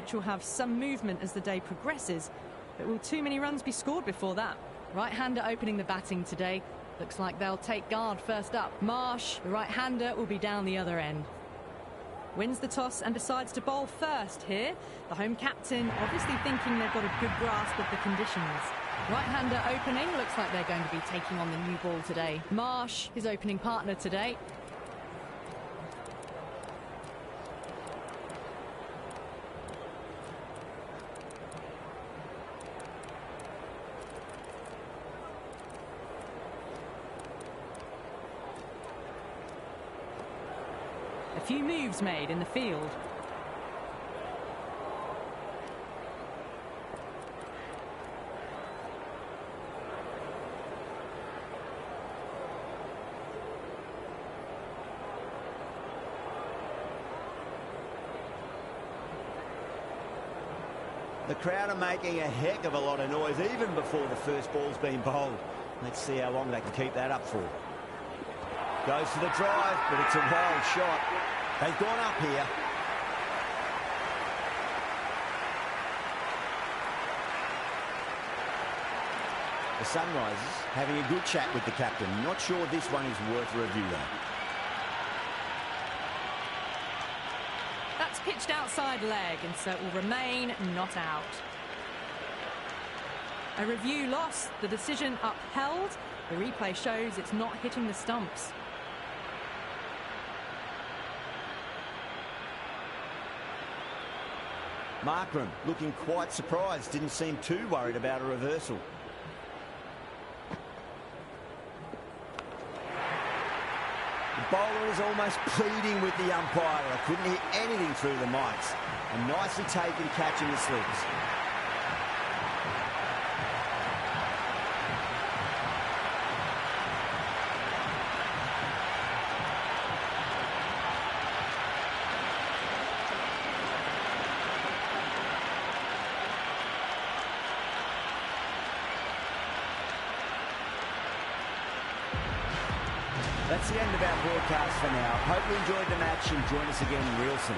match will have some movement as the day progresses, but will too many runs be scored before that? Right-hander opening the batting today. Looks like they'll take guard first up. Marsh, the right-hander, will be down the other end. Wins the toss and decides to bowl first here. The home captain obviously thinking they've got a good grasp of the conditions. Right-hander opening, looks like they're going to be taking on the new ball today. Marsh, his opening partner today. A few moves made in the field. The crowd are making a heck of a lot of noise even before the first ball's been bowled. Let's see how long they can keep that up for. Goes to the drive, but it's a wild shot. They've gone up here. The Sunrisers having a good chat with the captain. Not sure this one is worth a review though. That's pitched outside leg, and so it will remain not out. A review lost, the decision upheld. The replay shows it's not hitting the stumps. Markram looking quite surprised, didn't seem too worried about a reversal. The bowler is almost pleading with the umpire. I couldn't hear anything through the mics. A nicely taken catch in the slips. That's the end of our broadcast for now. Hope you enjoyed the match and join us again real soon.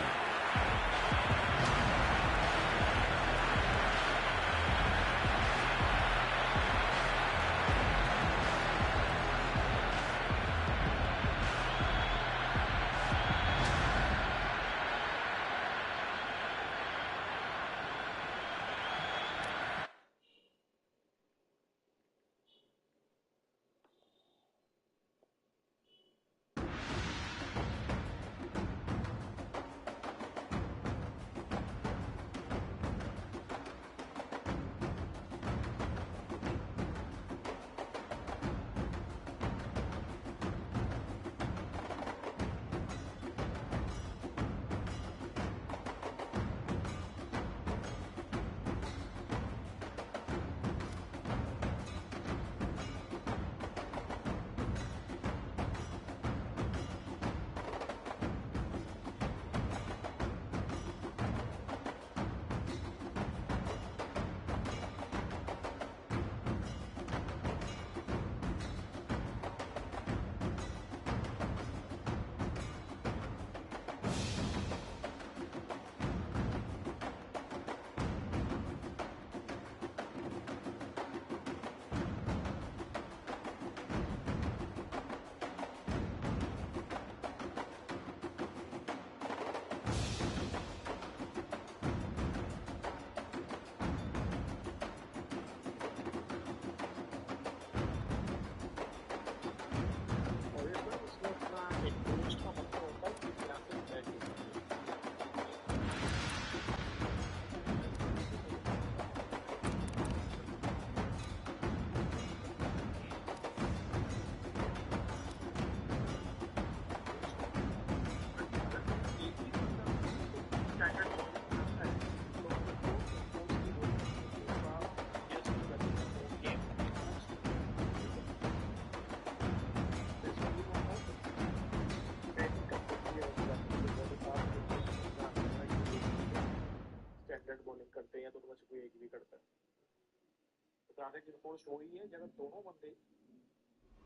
Graphic report हो रही है जब दोनों बंदे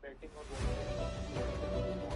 batting और bowling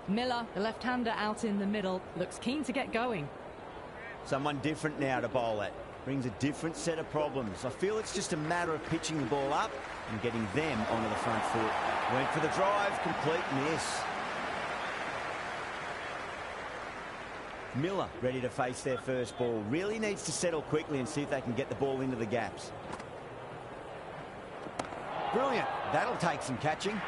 Miller, the left-hander out in the middle, looks keen to get going. Someone different now to bowl at. Brings a different set of problems. I feel it's just a matter of pitching the ball up and getting them onto the front foot. Went for the drive, complete miss. Miller ready to face their first ball. Really needs to settle quickly and see if they can get the ball into the gaps. Brilliant. That'll take some catching.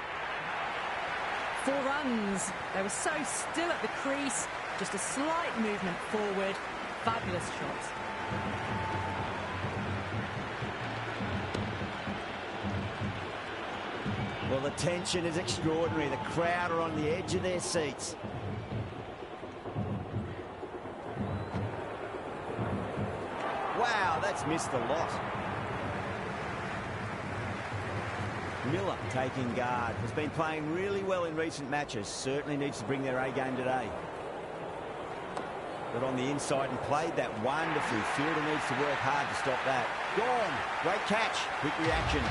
4 runs. They were so still at the crease. Just a slight movement forward. Fabulous shots. Well, the tension is extraordinary. The crowd are on the edge of their seats. Wow, that's missed the lot. Miller taking guard. Has been playing really well in recent matches. Certainly needs to bring their A game today. Got on the inside and played that wonderfully. Fielder needs to work hard to stop that. Gone. Great catch. Quick reactions.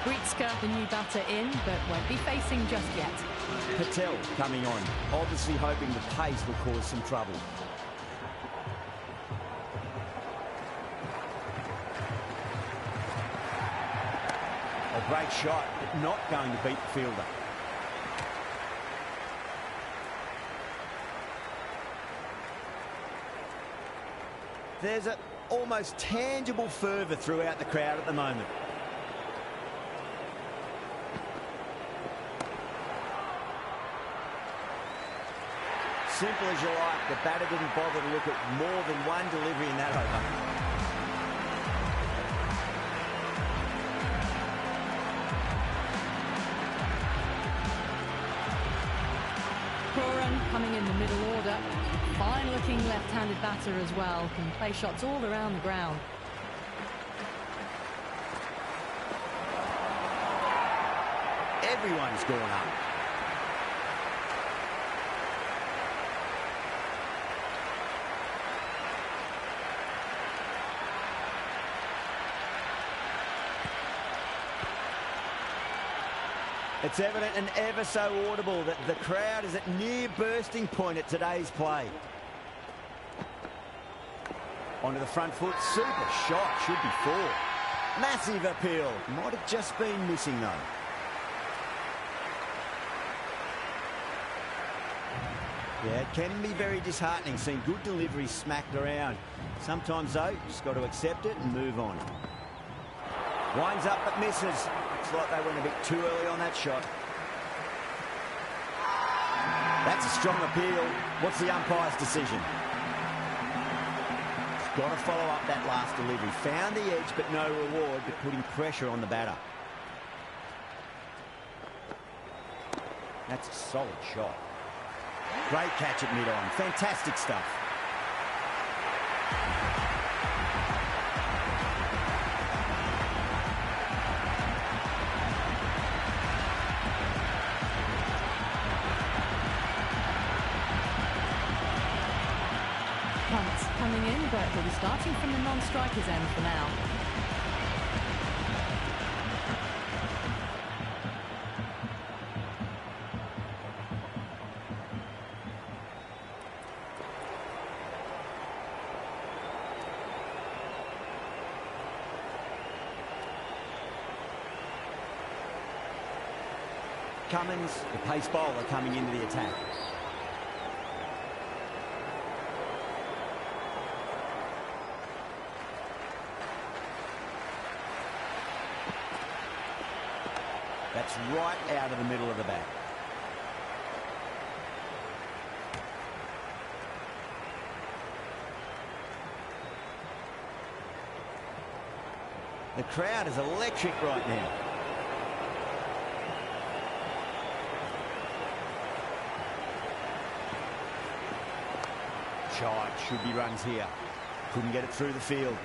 Gritzka, the new batter in, but won't be facing just yet. Patel coming on. Obviously hoping the pace will cause some trouble. A great shot, but not going to beat the fielder. There's an almost tangible fervour throughout the crowd at the moment. Simple as you like, the batter didn't bother to look at more than one delivery in that over. Coming in the middle order. Fine looking left-handed batter as well. Can play shots all around the ground. Everyone's gone up. It's evident and ever so audible that the crowd is at near bursting point at today's play. Onto the front foot. Super shot. Should be 4. Massive appeal. Might have just been missing though. Yeah, it can be very disheartening seeing good deliveries smacked around. Sometimes though, just got to accept it and move on. Winds up but misses. Looks like they went a bit too early on that shot. That's a strong appeal. What's the umpire's decision? He's got to follow up that last delivery. Found the edge but no reward, but putting pressure on the batter. That's a solid shot. Great catch at mid-on. Fantastic stuff. Punt coming in, but he'll be starting from the non-striker's end for now. Cummins, the pace bowler, coming into the attack. That's right out of the middle of the bat. The crowd is electric right now. Shot, should be runs here. Couldn't get it through the field.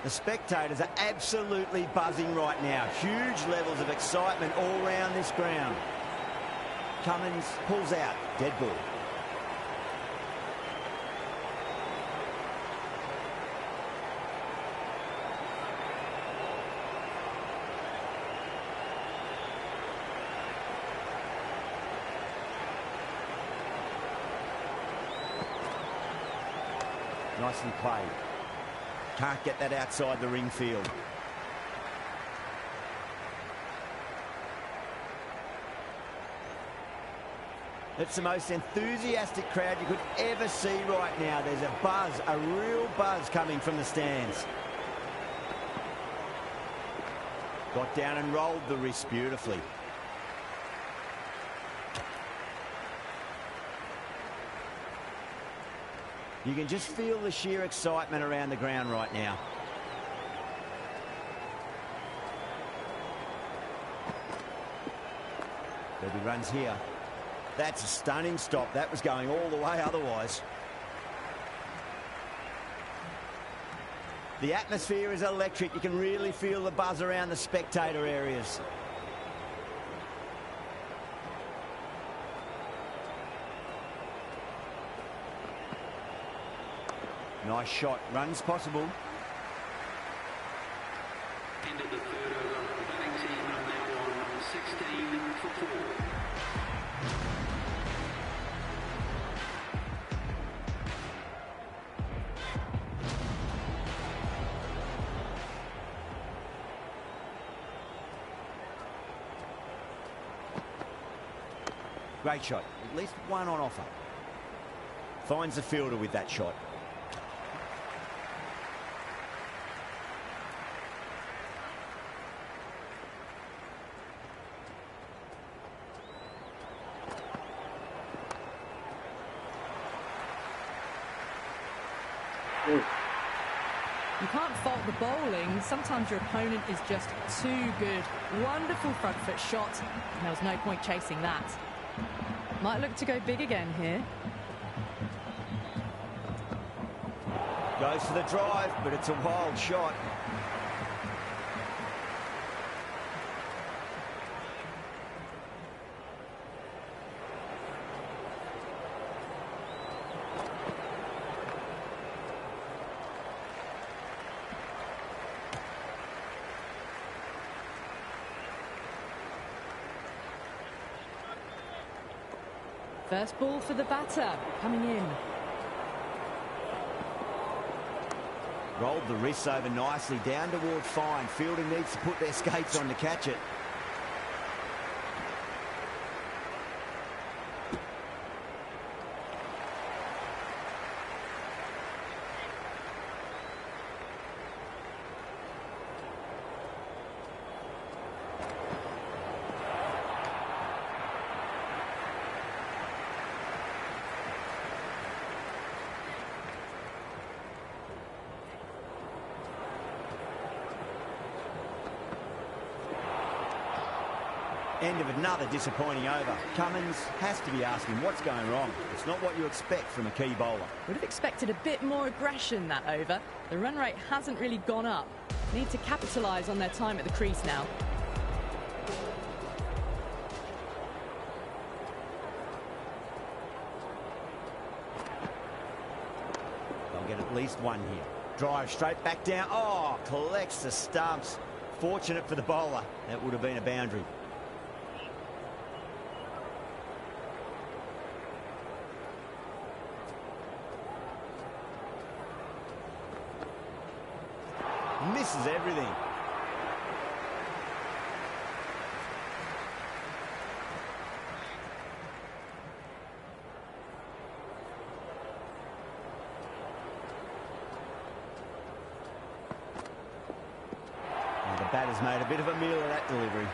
The spectators are absolutely buzzing right now. Huge levels of excitement all around this ground. Cummins pulls out. Dead ball. Nicely played. Can't get that outside the ring field. It's the most enthusiastic crowd you could ever see right now. There's a buzz, a real buzz coming from the stands. Got down and rolled the wrist beautifully. You can just feel the sheer excitement around the ground right now. There'll be runs here. That's a stunning stop. That was going all the way otherwise. The atmosphere is electric. You can really feel the buzz around the spectator areas. Nice shot. Runs possible. End of the third over. The batting team are now on 16 for 4. Great shot. At least one on offer. Finds the fielder with that shot. You can't fault the bowling. Sometimes your opponent is just too good. Wonderful front foot shot. And there was no point chasing that. Might look to go big again here. Goes for the drive, but it's a wild shot. First ball for the batter, coming in. Rolled the wrists over nicely, down toward fine. Fielding needs to put their skates on to catch it. End of another disappointing over. Cummins has to be asking what's going wrong. It's not what you expect from a key bowler. Would have expected a bit more aggression that over. The run rate hasn't really gone up. Need to capitalise on their time at the crease now. They'll get at least one here. Drive straight back down. Oh, collects the stumps. Fortunate for the bowler. That would have been a boundary. Misses everything. And the batter's made a bit of a meal of that delivery.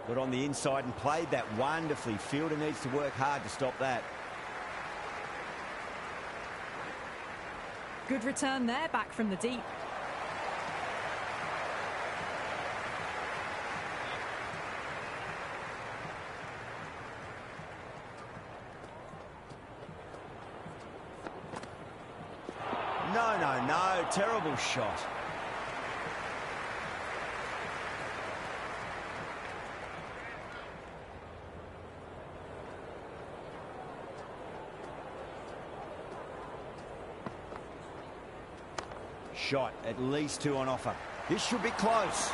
Got on the inside and played that wonderfully. Fielder needs to work hard to stop that. Good return there, back from the deep. No. Terrible shot. Shot, at least 2 on offer. This should be close.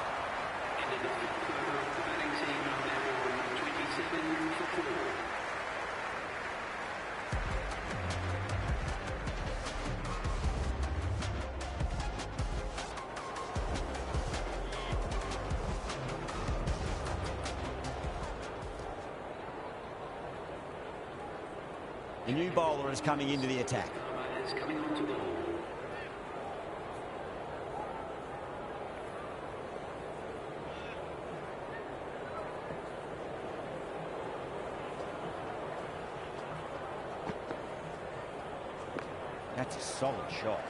Into the fifth quarter, the batting team are now on 27 for 4. The new bowler is coming into the attack. Is coming onto the ball. That's a solid shot.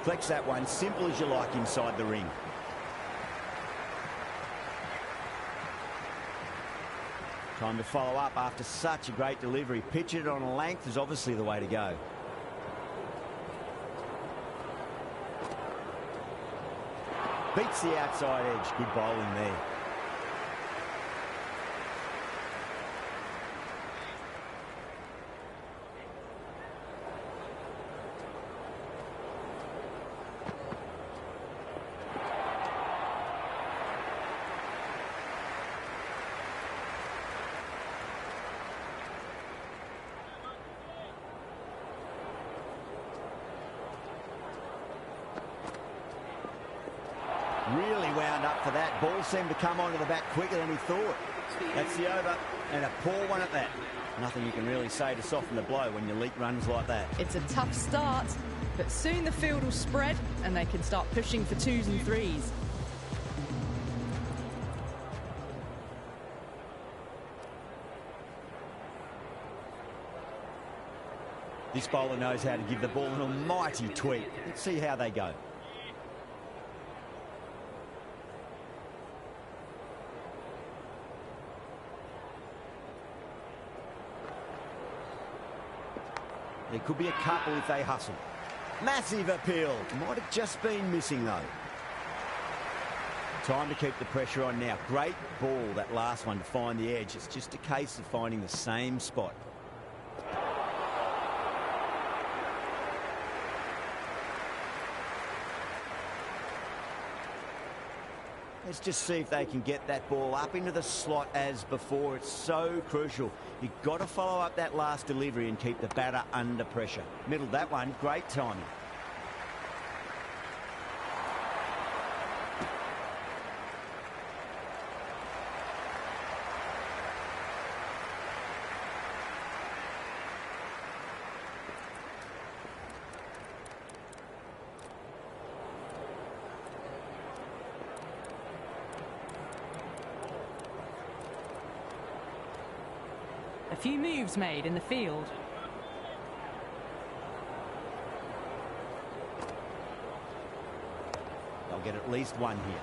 Flex that one, simple as you like inside the ring. Time to follow up after such a great delivery. Pitch it on a length is obviously the way to go. Beats the outside edge. Good bowling there. Really wound up for that. Ball seemed to come onto the bat quicker than he thought. That's the over, and a poor one at that. Nothing you can really say to soften the blow when you leak runs like that. It's a tough start, but soon the field will spread and they can start pushing for 2s and 3s. This bowler knows how to give the ball an almighty tweak. Let's see how they go. There could be a couple if they hustle. Massive appeal. Might have just been missing, though. Time to keep the pressure on now. Great ball, that last one, to find the edge. It's just a case of finding the same spot. Let's just see if they can get that ball up into the slot as before. It's so crucial. You've got to follow up that last delivery and keep the batter under pressure. Middled that one. Great timing. A few moves made in the field. They'll get at least one here.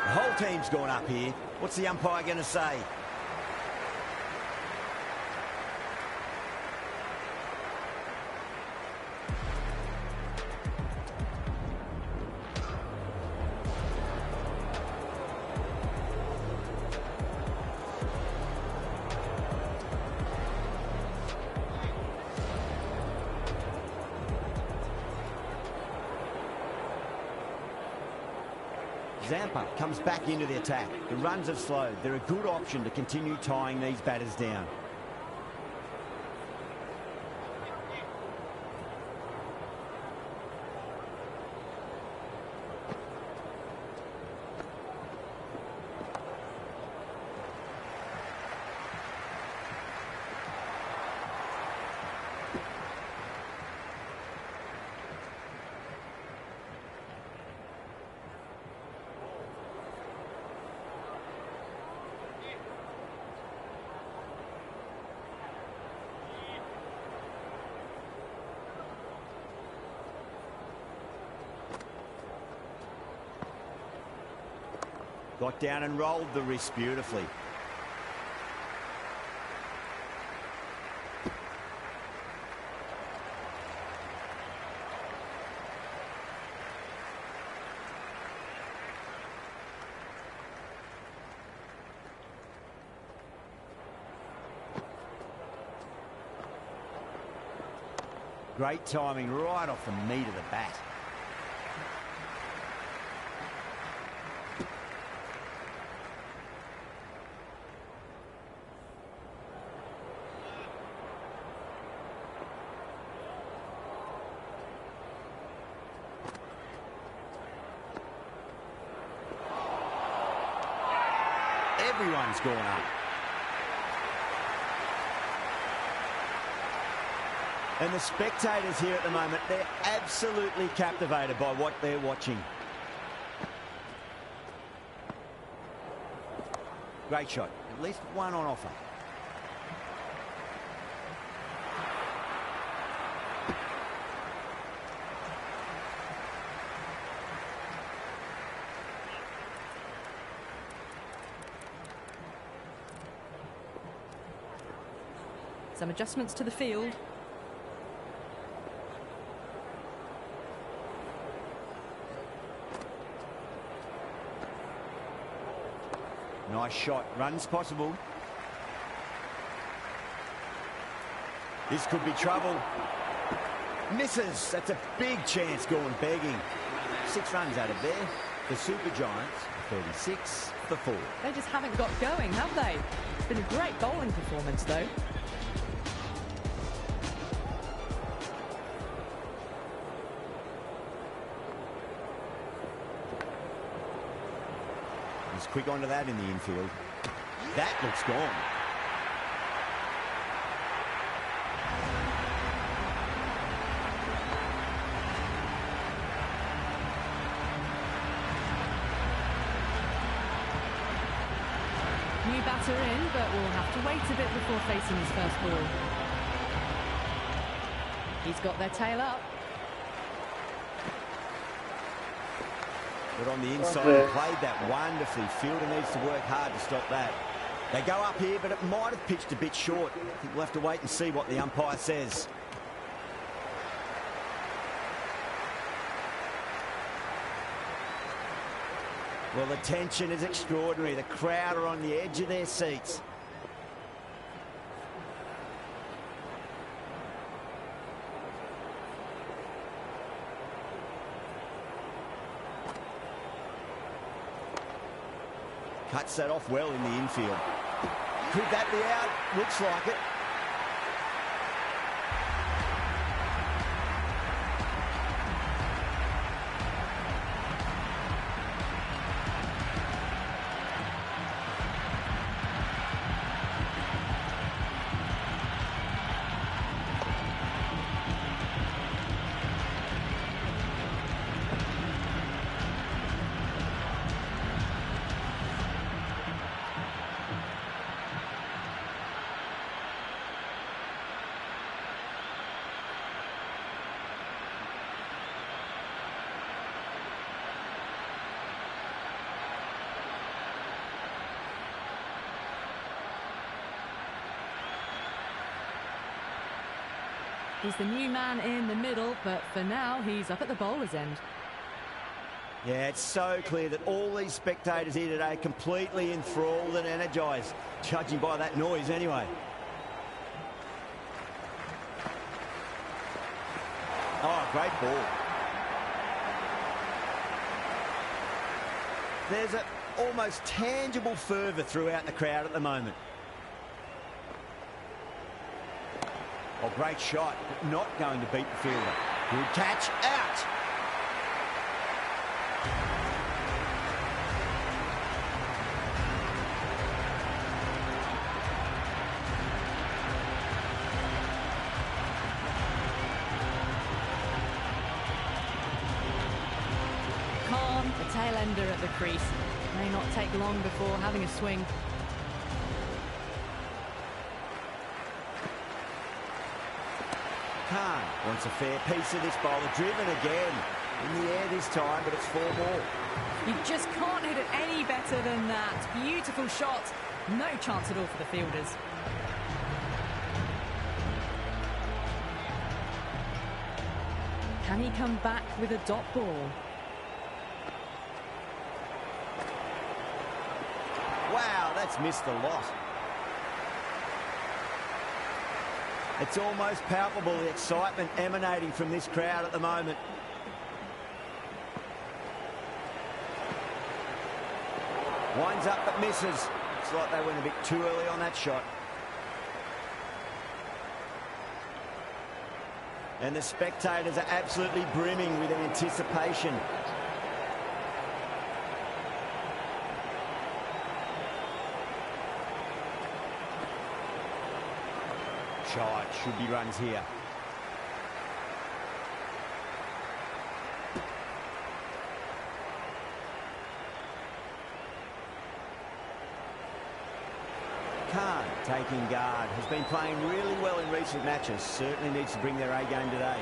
The whole team's gone up here. What's the umpire going to say? Zampa comes back into the attack. The runs have slowed. They're a good option to continue tying these batters down. Got down and rolled the wrist beautifully. Great timing right off the meat of the bat. Everyone's gone up. And the spectators here at the moment, they're absolutely captivated by what they're watching. Great shot. At least one on offer. Some adjustments to the field. Nice shot. Runs possible. This could be trouble. Misses. That's a big chance going begging. 6 runs out of there. The Super Giants, 36 for 4. They just haven't got going, have they? It's been a great bowling performance, though. He's quick onto that in the infield. That looks gone. New batter in, but we'll have to wait a bit before facing his first ball. He's got their tail up. But on the inside, he played that wonderfully. Fielder needs to work hard to stop that. They go up here, but it might have pitched a bit short. I think we'll have to wait and see what the umpire says. Well, the tension is extraordinary. The crowd are on the edge of their seats. Cuts that off well in the infield. Could that be out? Looks like it. He's the new man in the middle, but for now, he's up at the bowler's end. Yeah, it's so clear that all these spectators here today are completely enthralled and energised, judging by that noise anyway. Oh, great ball. There's an almost tangible fervour throughout the crowd at the moment. Oh, great shot, but not going to beat the fielder. Good catch, out. Khan, the tail ender at the crease. May not take long before having a swing. Khan wants a fair piece of this bowler. Driven again. In the air this time, but it's 4 ball. You just can't hit it any better than that. Beautiful shot. No chance at all for the fielders. Can he come back with a dot ball? Wow, that's missed a lot. It's almost palpable, the excitement emanating from this crowd at the moment. Winds up but misses. It's like they went a bit too early on that shot. And the spectators are absolutely brimming with anticipation. Shot, should be runs here. Khan taking guard. Has been playing really well in recent matches. Certainly needs to bring their A game today.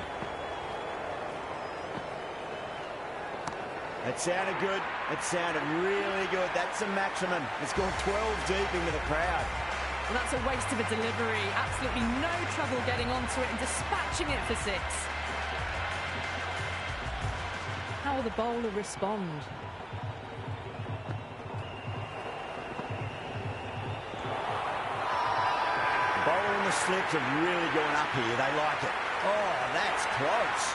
It sounded good. It sounded really good. That's a maximum. It's gone 12 deep into the crowd. Well, that's a waste of a delivery. Absolutely no trouble getting onto it and dispatching it for 6. How will the bowler respond? Bowler and the slips have really gone up here. They like it. Oh, that's close.